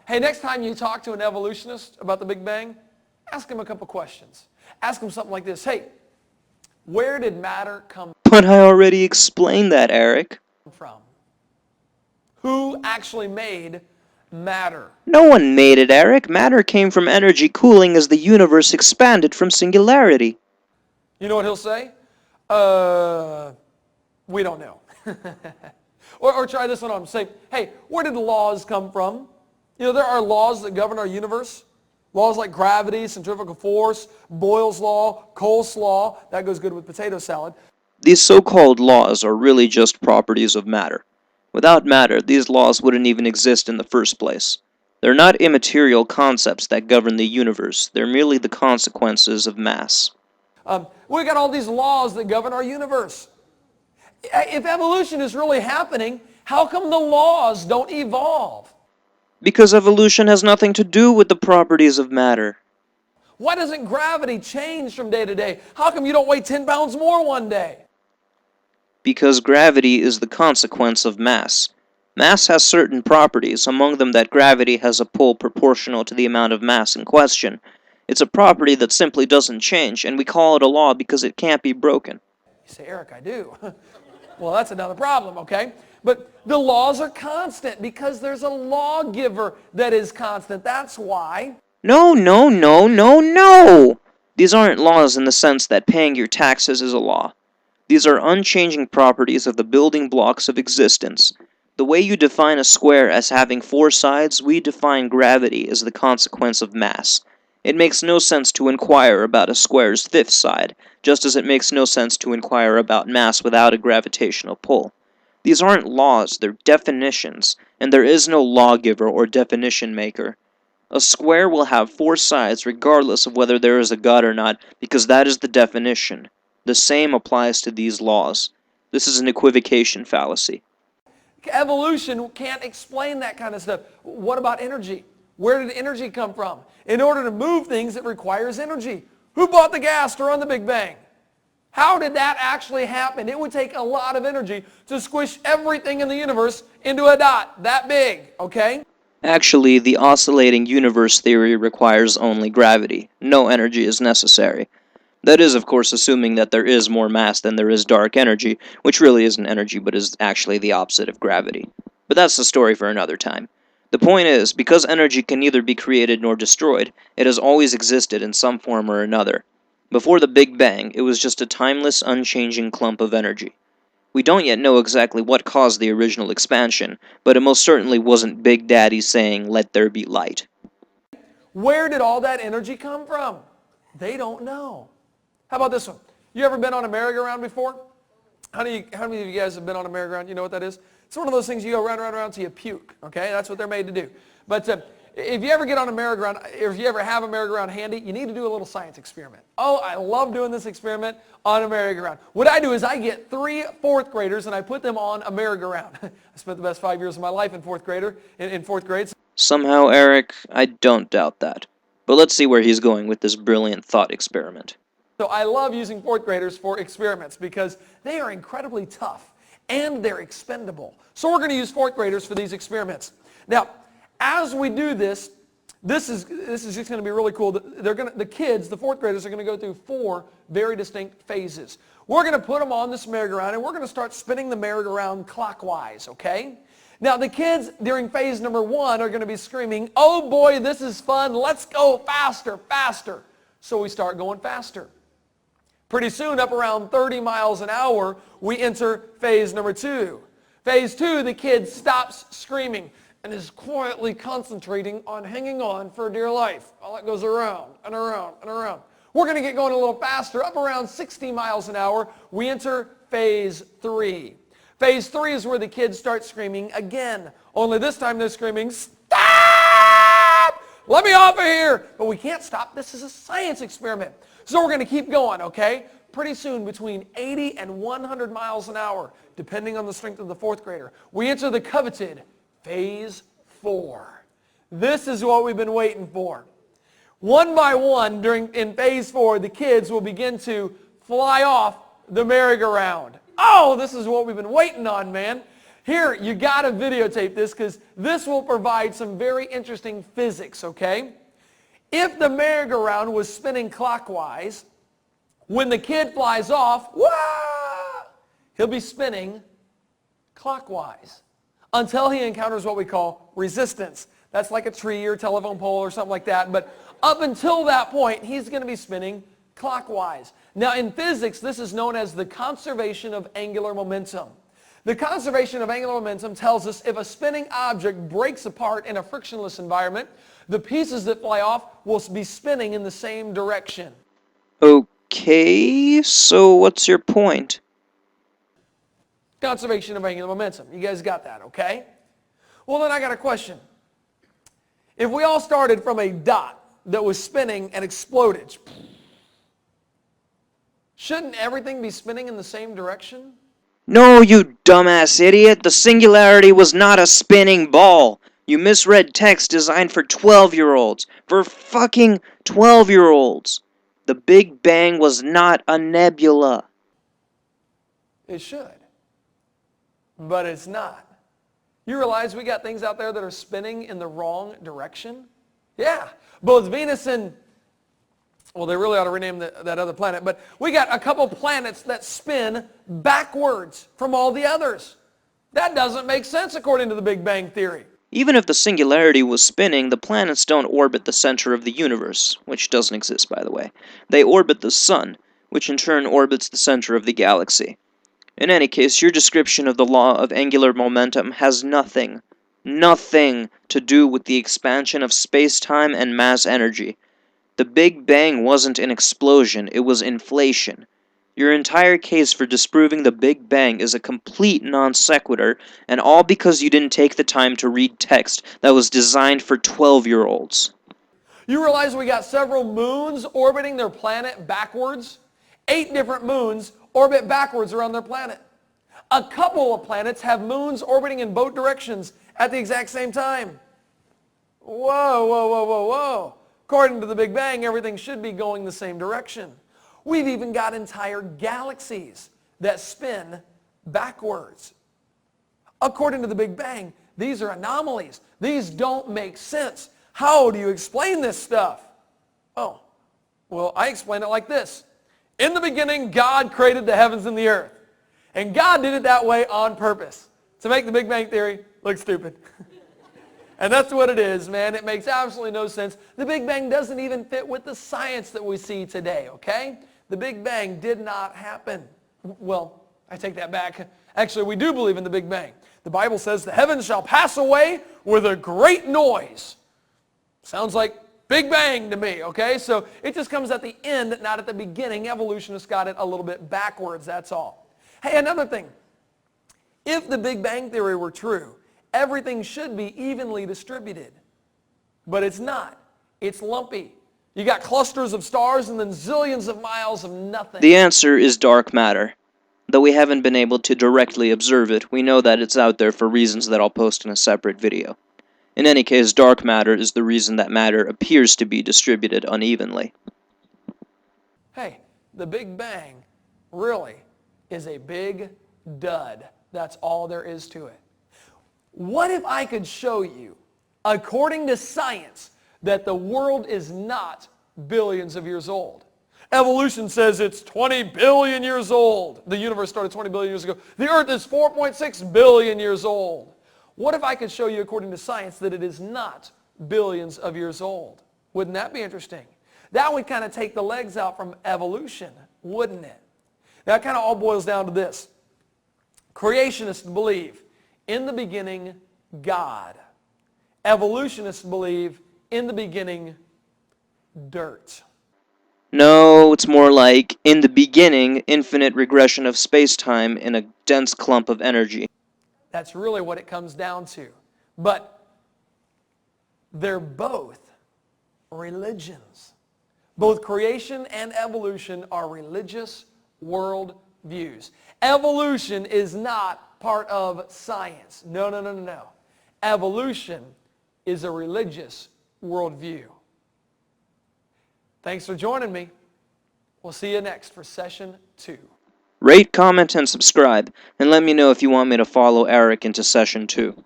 Hey, next time you talk to an evolutionist about the Big Bang, ask him a couple questions. Ask him something like this. Hey, where did matter come But I already explained that, Eric. from? Who actually made matter? No one made it, Eric. Matter came from energy cooling as the universe expanded from singularity. You know what he'll say? We don't know. or try this one on. Say, hey, where did the laws come from? You know, there are laws that govern our universe. Laws like gravity, centrifugal force, Boyle's law, Cole's law. That goes good with potato salad. These so-called laws are really just properties of matter. Without matter, these laws wouldn't even exist in the first place. They're not immaterial concepts that govern the universe. They're merely the consequences of mass. We got all these laws that govern our universe. If evolution is really happening, how come the laws don't evolve? Because evolution has nothing to do with the properties of matter. Why doesn't gravity change from day to day? How come you don't weigh 10 pounds more one day? Because gravity is the consequence of mass. Mass has certain properties, among them that gravity has a pull proportional to the amount of mass in question. It's a property that simply doesn't change, and we call it a law because it can't be broken. You say, Eric, I do. Well, that's another problem, okay? But the laws are constant because there's a lawgiver that is constant. That's why. No, no, no, no, no! These aren't laws in the sense that paying your taxes is a law. These are unchanging properties of the building blocks of existence. The way you define a square as having 4 sides, we define gravity as the consequence of mass. It makes no sense to inquire about a square's 5th side, just as it makes no sense to inquire about mass without a gravitational pull. These aren't laws, they're definitions, and there is no lawgiver or definition maker. A square will have 4 sides regardless of whether there is a God or not, because that is the definition. The same applies to these laws. This is an equivocation fallacy. Evolution can't explain that kind of stuff. What about energy? Where did energy come from? In order to move things, it requires energy. Who bought the gas to run the Big Bang? How did that actually happen? It would take a lot of energy to squish everything in the universe into a dot that big, okay? Actually, the oscillating universe theory requires only gravity. No energy is necessary. That is, of course, assuming that there is more mass than there is dark energy, which really isn't energy but is actually the opposite of gravity. But that's a story for another time. The point is, because energy can neither be created nor destroyed, it has always existed in some form or another. Before the Big Bang, it was just a timeless, unchanging clump of energy. We don't yet know exactly what caused the original expansion, but it most certainly wasn't Big Daddy saying, "Let there be light." Where did all that energy come from? They don't know. How about this one? You ever been on a merry-go-round before? How many of you guys have been on a merry-go-round? You know what that is? It's one of those things you go round, round, round till you puke, okay? That's what they're made to do. But if you ever get on a merry-go-round, if you ever have a merry-go-round handy, you need to do a little science experiment. Oh, I love doing this experiment on a merry-go-round. What I do is I get 3 fourth graders and I put them on a merry-go-round. I spent the best 5 years of my life in fourth grade. Somehow, Eric, I don't doubt that. But let's see where he's going with this brilliant thought experiment. So I love using fourth graders for experiments because they are incredibly tough and they're expendable. So we're going to use fourth graders for these experiments. Now, as we do this, this is just going to be really cool. The kids, the fourth graders, are going to go through 4 very distinct phases. We're going to put them on this merry-go-round and we're going to start spinning the merry-go-round clockwise, okay? Now, the kids during phase number 1 are going to be screaming, "Oh boy, this is fun. Let's go faster, faster." So we start going faster. Pretty soon, up around 30 miles an hour, we enter phase number 2. Phase 2, the kid stops screaming and is quietly concentrating on hanging on for dear life while it goes around and around and around. We're going to get going a little faster. Up around 60 miles an hour, we enter phase 3. Phase 3 is where the kids start screaming again. Only this time they're screaming, "Stop! Let me off of here!" But we can't stop. This is a science experiment. So we're going to keep going, okay? Pretty soon, between 80 and 100 miles an hour, depending on the strength of the fourth grader, we enter the coveted phase 4. This is what we've been waiting for. One by one, in phase 4, the kids will begin to fly off the merry-go-round. Oh, this is what we've been waiting on, man. Here, you got to videotape this because this will provide some very interesting physics, okay? If the merry-go-round was spinning clockwise, when the kid flies off, wah, he'll be spinning clockwise until he encounters what we call resistance. That's like a tree or telephone pole or something like that. But up until that point, he's going to be spinning clockwise. Now, in physics, this is known as the conservation of angular momentum. The conservation of angular momentum tells us if a spinning object breaks apart in a frictionless environment, the pieces that fly off will be spinning in the same direction. Okay, so what's your point? Conservation of angular momentum. You guys got that, okay? Well, then I got a question. If we all started from a dot that was spinning and exploded, shouldn't everything be spinning in the same direction? No, you dumbass idiot! The singularity was not a spinning ball! You misread text designed for 12-year-olds. For fucking 12-year-olds! The Big Bang was not a nebula. It should. But it's not. You realize we got things out there that are spinning in the wrong direction? Yeah. Both Venus and, well, they really ought to rename that other planet, but we got a couple planets that spin backwards from all the others. That doesn't make sense according to the Big Bang Theory. Even if the singularity was spinning, the planets don't orbit the center of the universe, which doesn't exist, by the way. They orbit the sun, which in turn orbits the center of the galaxy. In any case, your description of the law of angular momentum has nothing to do with the expansion of space-time and mass energy. The Big Bang wasn't an explosion, it was inflation. Your entire case for disproving the Big Bang is a complete non sequitur, and all because you didn't take the time to read text that was designed for 12-year-olds. You realize we got several moons orbiting their planet backwards? 8 different moons orbit backwards around their planet. A couple of planets have moons orbiting in both directions at the exact same time. Whoa, whoa, whoa, whoa, whoa. According to the Big Bang, everything should be going the same direction. We've even got entire galaxies that spin backwards. According to the Big Bang, these are anomalies. These don't make sense. How do you explain this stuff? Oh, well, I explain it like this. In the beginning, God created the heavens and the earth. And God did it that way on purpose, to make the Big Bang Theory look stupid. And that's what it is, man. It makes absolutely no sense. The Big Bang doesn't even fit with the science that we see today, okay? The Big Bang did not happen. Well, I take that back. Actually, we do believe in the Big Bang. The Bible says the heavens shall pass away with a great noise. Sounds like Big Bang to me, okay? So it just comes at the end, not at the beginning. Evolutionists got it a little bit backwards, that's all. Hey, another thing. If the Big Bang Theory were true, everything should be evenly distributed. But it's not. It's lumpy. You got clusters of stars and then zillions of miles of nothing. The answer is dark matter. Though we haven't been able to directly observe it, we know that it's out there for reasons that I'll post in a separate video. In any case, dark matter is the reason that matter appears to be distributed unevenly. Hey, the Big Bang really is a big dud. That's all there is to it. What if I could show you, according to science, that the world is not billions of years old? Evolution says it's 20 billion years old. The universe started 20 billion years ago. The earth is 4.6 billion years old. What if I could show you, according to science, that it is not billions of years old? Wouldn't that be interesting? That would kind of take the legs out from evolution, wouldn't it? That kind of all boils down to this. Creationists believe, in the beginning, God. Evolutionists believe, in the beginning, dirt. No, it's more like, in the beginning, infinite regression of space-time in a dense clump of energy. That's really what it comes down to. But they're both religions. Both creation and evolution are religious worldviews. Evolution is not part of science. No, no, no, no, no. Evolution is a religious worldview. Thanks for joining me. We'll see you next for session 2. Rate, comment, and subscribe, and let me know if you want me to follow Eric into session 2.